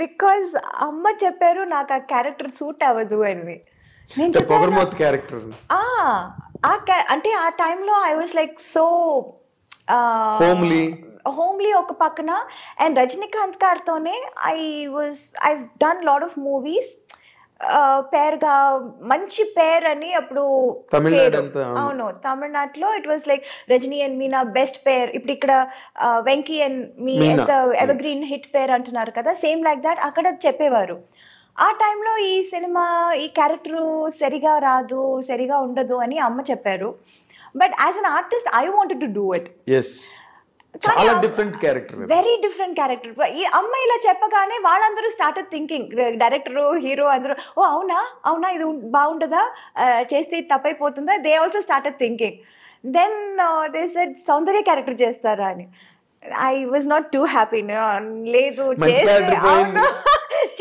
Because అమ్మ చెప్పారు నాకు ఆ క్యారెక్టర్ సూట్ అవ్వదు అని. నేను పొగర్మౌత్ క్యారెక్టర్ అంటే ఆ టైంలో I was like so homely ఒక పక్కన. అండ్ రజనీకాంత్ గారితోనే I done lot of movies పేరుగా మంచి పేర్ అని అప్పుడు. అవును, తమిళనాడులో it was like Rajini and Meena best pair. ఇప్పుడు ఇక్కడ Venky and me evergreen hit pair అంటున్నారు కదా, సేమ్ లైక్ దాట్ అక్కడ చెప్పేవారు. ఆ టైంలో ఈ సినిమా ఈ క్యారెక్టర్ సరిగా రాదు, సరిగా ఉండదు అని అమ్మ చెప్పారు. But as an artist I wanted to do it. చాలా different character, very different character. ఈ అమ్మాయి ఇలా చెప్పగానే వాళ్ళందరూ స్టార్టెడ్ థింకింగ్, డైరెక్టర్ హీరో అందరూ, ఓ అవునా అవునా ఇది బాగుంటుందా, చేస్తే తప్పైపోతుందా, they also started thinking. Then they said Soundarya character చేస్తారా అని. I was not too happy. లేదు,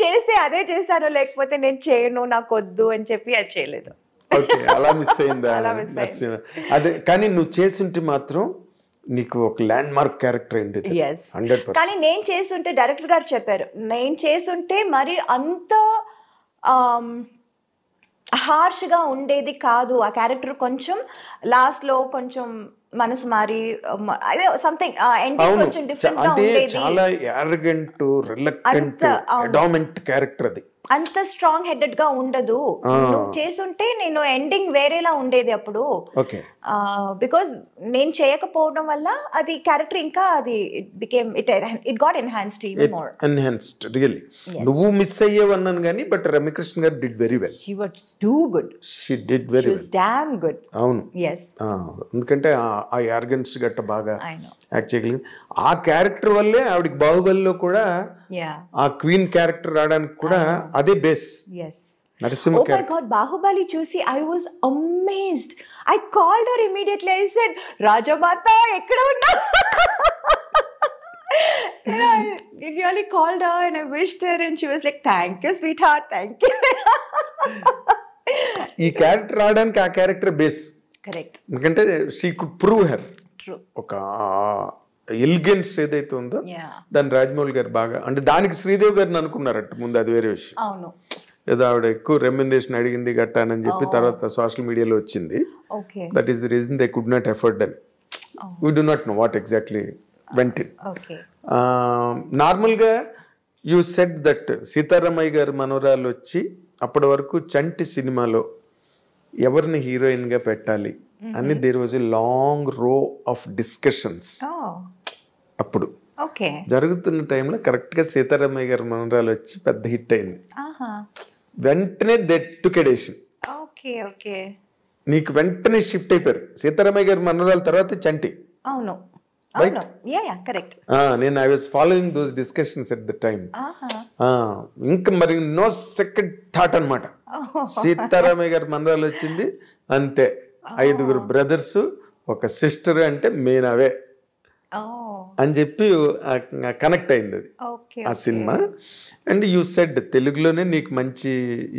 చేస్తే అదే చేస్తాను, లేకపోతే నేను చేయను, నాకు వద్దు అని చెప్పి అది చేయలేదు. అలా మిస్ అయిందా? అదే, కానీ నువ్వు చేస్తుంటే మాత్రం నీకు ఒక ల్యాండ్ మార్క్ క్యారెక్టర్ అయింది. కానీ నేను చేస్తుంటే డైరెక్టర్ గారు చెప్పారు, నేను చేస్తుంటే మరి అంత హార్ష్గా ఉండేది కాదు ఆ క్యారెక్టర్. కొంచెం లాస్ట్ లో కొంచెం మనసు మారి అదే సంథింగ్ ఎండింగ్ కొంచెం డిఫరెంట్ గా ఉండేది. చాలా యారగెంట్, రిలక్టెంట్, అడామెంట్ క్యారెక్టర్ అది. అంత స్ట్రాంగ్ హెడెడ్ గా ఉండదు. నువ్వు చేస్తుంటే నేను ఎండింగ్ వేరేలా ఉండేది అప్పుడు. బికాస్ నేను చేయకపోవడం వల్ల అది క్యారెక్టర్ ఇంకా అది it got enhanced even more. Enhanced really. నువ్వు మిస్ అయ్యేవన్నాను కానీ బట్ రమ్యకృష్ణ గారు did very well. She was too good. She did very well. Damn good. అవును. yes. ఎందుకంటే ఆ యార్గెన్స్ గట్ట బాగా యాక్ట్ చేయగలిగింది. ఆ క్యారెక్టర్ వల్లే ఆవిడకి బాహుబలిలో కూడా ఆ క్వీన్ క్యారెక్టర్ రావడానికి కూడా అదే బేస్. నరసింహ క్యారెక్టర్. బాహుబలి చూసి I was amazed. I called her immediately. I said, Rajamata ఎక్కడ ఉన్నా? I really called her and I wished her and she was like, thank you sweetheart, thank you. ఈ క్యారెక్టర్ రావడానికి ఆ character base. Correct. ఎందుకంటే she could prove her. True. ఒక elegance ఏదైతే ఉందో దాన్ని రాజమౌళి గారు బాగా, అంటే దానికి శ్రీదేవి గారిని అనుకున్నారట ముందు, అది వేరే విషయం. అవును. ఏదో ఆవిడ ఎక్కువ రెమ్యునరేషన్ అడిగింది గట్టానని చెప్పి తర్వాత సోషల్ మీడియాలో వచ్చింది. That is the reason they could not afford అని. We do not know what exactly went in. నార్మల్గా యూ సెడ్ దట్ సీతారామయ్య గారు మనవరాలు వచ్చి అప్పటి వరకు చంటి సినిమాలో ఎవరిని హీరోయిన్గా పెట్టాలి అని దేర్ వాజ్ ఎ లాంగ్ రో ఆఫ్ డిస్కషన్స్. అప్పుడు జరుగుతున్న టైంలో కరెక్ట్గా సీతారామయ్య గారు మనవరాలు వచ్చి పెద్ద హిట్ అయింది. వెంటనే దే టుక్ ఎ డెసిషన్. నీకు వెంటనే షిఫ్ట్ అయిపోయారు. సీతారామయ్య గారి మనవరాల తర్వాత చంటి. అవును. నేను I was following those discussions at the time. ఇంకా మరి నో సెకండ్ థాట్ అనమాట. సీతారామయ్య గారి మనవరాలు వచ్చింది అంతే. 5 బ్రదర్స్, ఒక సిస్టర్, అంటే మేనవే అని చెప్పి కనెక్ట్ అయింది అది ఆ సినిమా. అండ్ యూ సెడ్ తెలుగులోనే నీకు మంచి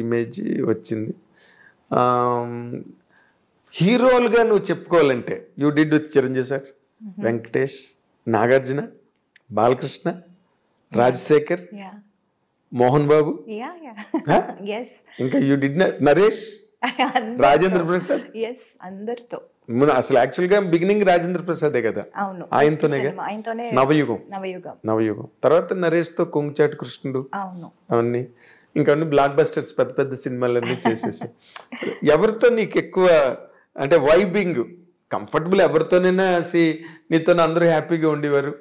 ఇమేజ్ వచ్చింది. హీరోలుగా నువ్వు చెప్పుకోవాలంటే you did with Chiranjeevi sir, Venkatesh, Nagarjuna, Balakrishna, Rajasekhar, Mohan Babu, ఇంకా యూ డిడ్ నరేష్, రాజేంద్ర ప్రసాద్. అందరితో అసలు యాక్చువల్ గా బిగినింగ్ రాజేంద్ర ప్రసాదే కదా, ఆయనతోనే నవయుగం. తర్వాత నరేష్ తో కొంగుచాటు కృష్ణుడు, అవన్నీ ఇంకా బ్లాక్ బస్టర్స్, పెద్ద పెద్ద సినిమాలన్నీ చేసేసి. ఎవరితో నీకు ఎక్కువ అంటే వైబింగ్ కంఫర్టబుల్? ఎవరితోనైనా నీతో అందరూ హ్యాపీగా ఉండేవారు,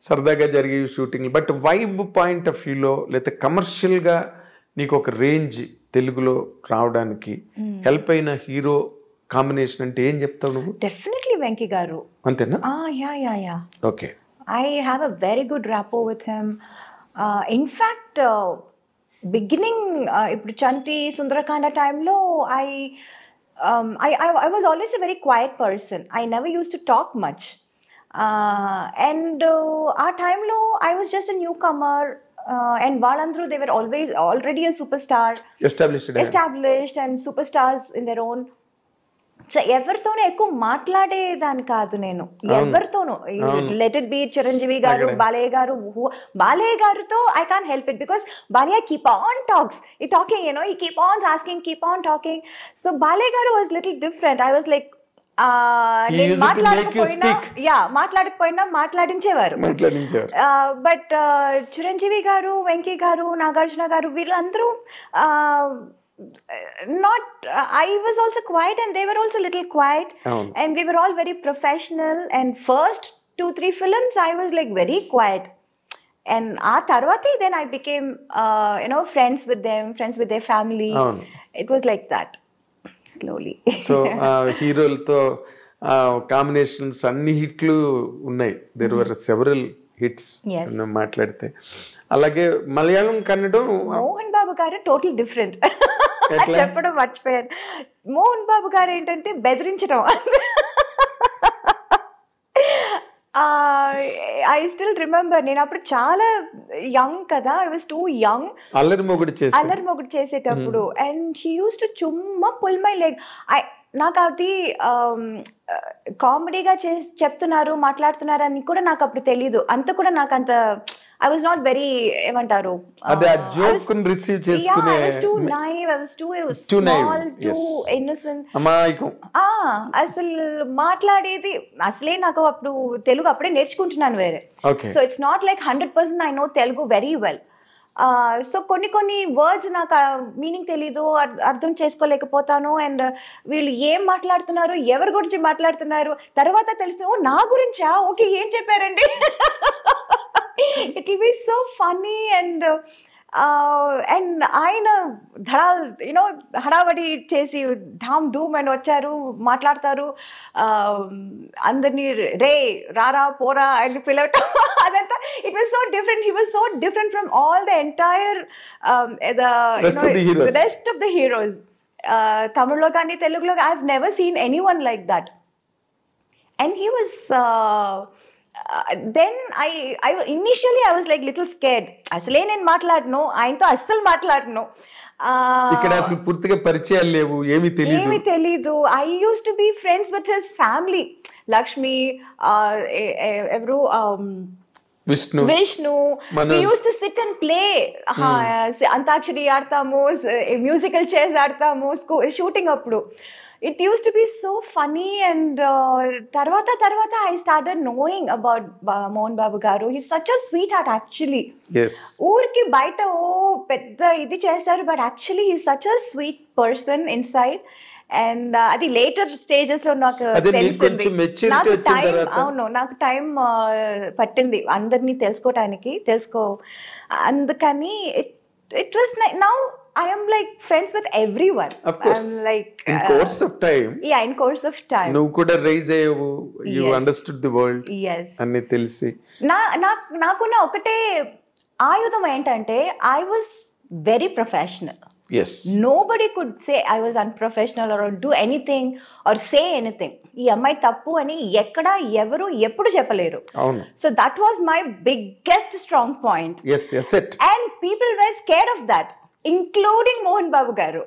సరదాగా జరిగే shooting. But vibe point of వ్యూలో లేకపోతే కమర్షియల్గా నీకు ఒక రేంజ్ తెలుగులో రావడానికి హెల్ప్ అయిన హీరో కాంబినేషన్ అంటే ఏం చెప్తావు నువ్వు? డెఫినెట్లీ వెంకీ గారు. అంతేనా? Okay. I have a very good rapport with him. In fact beginning ఇప్పుడు చంటి, సుందరకాండ టైంలో I was always a very quiet person. I never used to talk much. And our time lo, I was just a newcomer. And Valandru, they were already a superstar. Established and superstars in their own. So ఎవరితోనూ ఎక్కువ మాట్లాడేదాన్ని కాదు నేను, ఎవరితోనూ. Let it be Chiranjeevi గారు, బాలయ్య గారు. బాలయ్య గారితో I can't help it because Balayya keep on talking, he keep on asking, keep on talking. So Balayya గారు was little different. I was like మాట్లాడకపోయినా మాట్లాడించేవారు. బట్ చిరంజీవి గారు, వెంకీ గారు, నాగార్జున గారు వీళ్ళందరూ I was also quiet and they were also little quiet, and we were all very professional. And first 2-3 films I was like very quiet, and tarvati then I became friends with them, friends with their family. It was like that slowly. So హీరోలతో combinations అన్ని హిట్లు ఉన్నాయి. there were several hits మాట్లాడితే. అలాగే మలయాళం, కన్నడం, మోహన్ బాబు గారు total different. చెప్పడం మర్చిపోయాను. మోహన్ బాబు గారు ఏంటంటే బెదిరించడం. ఐ స్టిల్ రిమెంబర్, నేను అప్పుడు చాలా యంగ్ కదా, I was two young. Allari Mogudu చేసేటప్పుడు అండ్ హీ యూస్ టు చుమ్మా పుల్ మై లెగ్. నాకు అది కామెడీగా చెప్తున్నారు, మాట్లాడుతున్నారు అని కూడా నాకు అప్పుడు తెలీదు. అంత కూడా నాకు అంత I was not very ఏమంటారు, joke రిసీవ్ చేసుకునే. I was too naive, I was too small, too innocent. అమాయకం. అసలు మాట్లాడేది అసలే నాకు అప్పుడు తెలుగు అప్పుడే నేర్చుకుంటున్నాను వేరే. So it's not like 100% I know Telugu very well. So కొన్ని వర్డ్స్ నాకు మీనింగ్ తెలీదు, అర్థం చేసుకోలేకపోతాను. అండ్ వీళ్ళు ఏం మాట్లాడుతున్నారు, ఎవరి గురించి మాట్లాడుతున్నారు తర్వాత తెలుసు, నా గురించా, ఓకే ఏం చెప్పారండి. It will be so funny and ఆయన హడావడి చేసి ఢామ్ డూమ్ అని వచ్చారు, మాట్లాడతారు, అందరినీ రే రారా పోరా అని పిలవటం అదంతా. It was so different. He was so different from all the entire rest of the heroes. తమిళ్లో కానీ తెలుగులో I have never seen anyone like that. And he was then I initially I was like little scared. అసలే నేను మాట్లాడను, ఆయనతో అస్సలు మాట్లాడను. ఇక్కడ అసలు పూర్తిగా పరిచయాలు లేవు, ఏమీ తెలీదు. I used to be friends with his family, Lakshmi, ఎవరు, Vishnu. We used to sit and play. Antakshari ఆడతాము, మ్యూజికల్ చైర్స్ ఆడతాము షూటింగ్ అప్పుడు. It used to be so funny. And tarvata I started knowing about Mohan Babu garu. He's such a sweetheart actually. Yes. Urki baita pedda idi chesaru, but actually he's such a sweet person inside. And adi later stages lo నాకు తెలిసింది. నాకు time పట్టింది అందరినీ తెలుసుకోవటానికి. అందుకని it was now I am like friends with everyone. Of course. I'm like in course of time. Yeah, in course of time. నువ్వు కూడా rise అయ్యావు. You understood the world. Yes. అన్ని తెలిసి. నాకున్న ఒకటే ఆయుధం ఏంటంటే I was very professional. Yes. Nobody could say I was unprofessional or do anything or say anything. ఈ అమ్మాయి తప్పు అని ఎక్కడ ఎవరు ఎప్పుడు చెప్పలేరు. అవును. So that was my biggest strong point. Yes, it. And people were scared of that, including Mohan Babu garu.